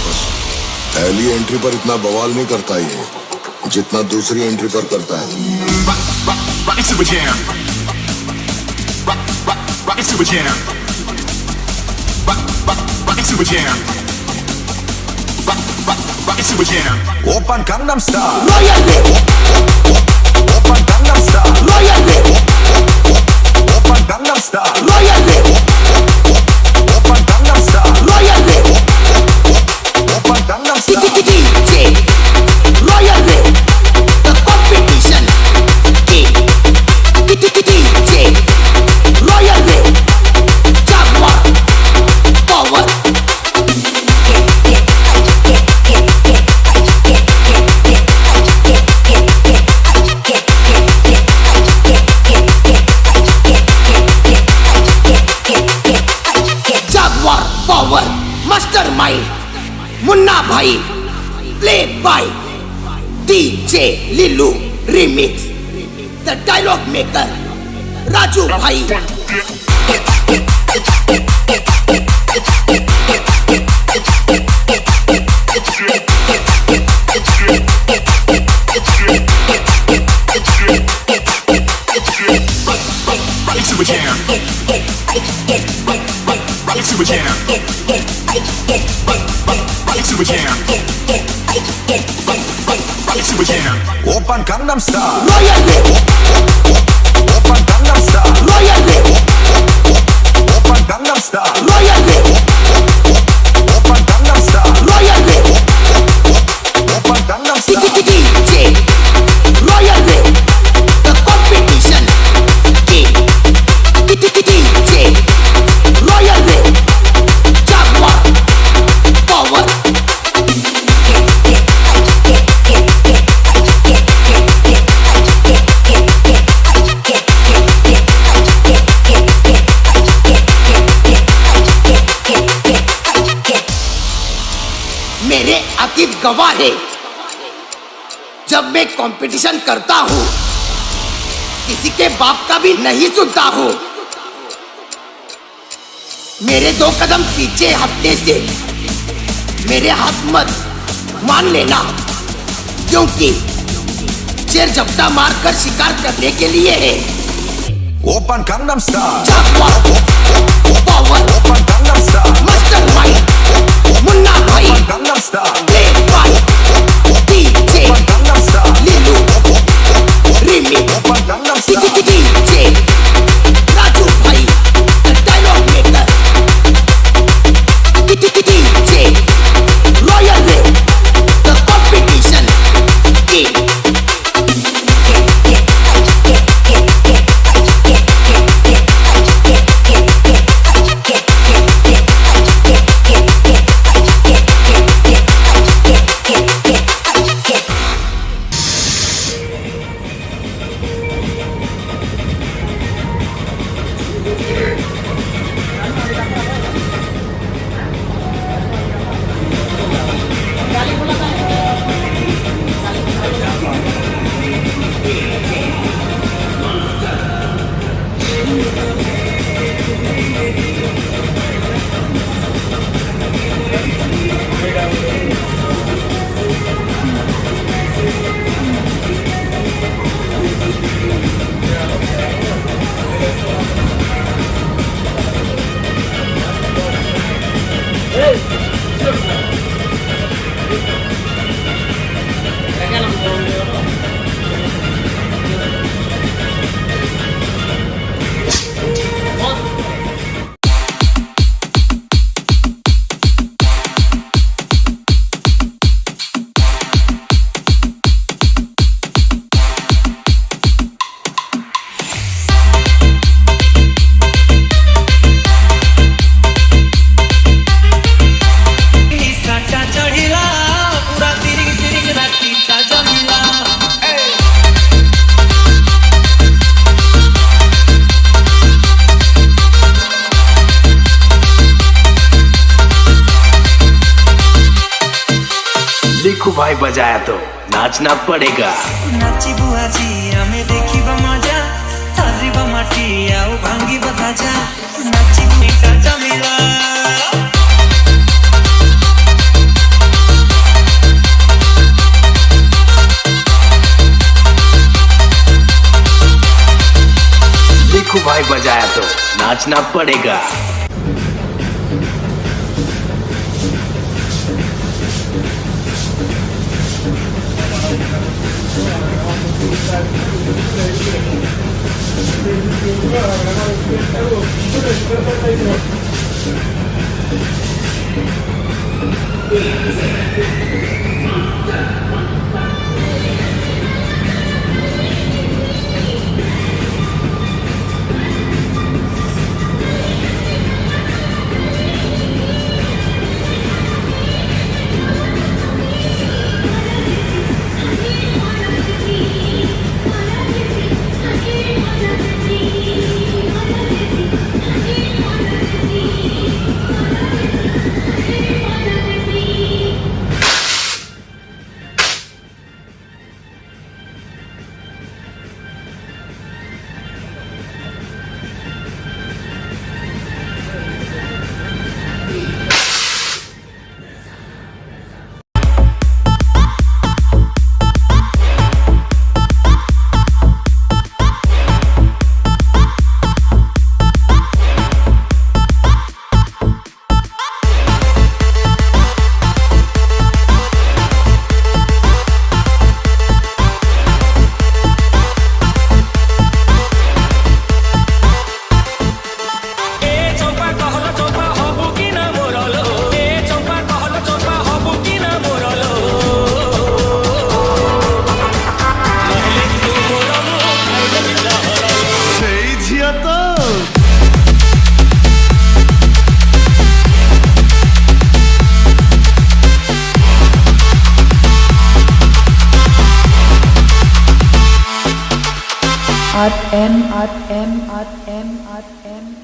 वापस। पहली एंट्री पर इतना बवाल नहीं करता ये जितना दूसरी एंट्री पर करता है। Open Gangnam Style. Royal Way. Open Gangnam Style. Royal Way. Open Gangnam Style. Royal Way. Open Gangnam Style. Royal Way. Open Gangnam Style. DJ Royal Way. The competition. DJ Royal Way. Jaguar Power. Jaguar Power Mastermind Munna Bhai Played by DJ Lilu Remix. The dialogue maker Raju Bhai. Super Jam. Super Jam. Super Jam. Super Jam. Open Gangnam Style. Royal Way. Open Gangnam Style. Royal Way. Open Gangnam Style. Royal Way. Open Gangnam Style. Royal Way. Open Gangnam Style. DJ Royal Way. The competition. DJ Royal Way. Jaguar Power. मेरे अतीत गवाह है। जब मैं competition करता हूँ किसी के बाप का भी नहीं सुनता हूँ। मेरे 2 कदम पीछे हटने से मेरे हाथ मत मान लेना, क्योंकि शेर झपटा मारकर शिकार करने के लिए है। Open Gangnam Style. Jaguar Power Open Gangnam Style. Mastermind Munna Bhai Gangnam Style. Played by DJ Gangnam Style. Lilu Remix. Open Gangnam Style. DJ Raju Bhai, the dialogue maker. DJ Royal Way, the competition. भाई बजाया तो नाचना पड़ेगा। नाची बुआजी हमें देखी मजा थारी माटी आओ भांगी बता नाची मीठा जमीला चिकू भाई बजाया तो नाचना पड़ेगा। RM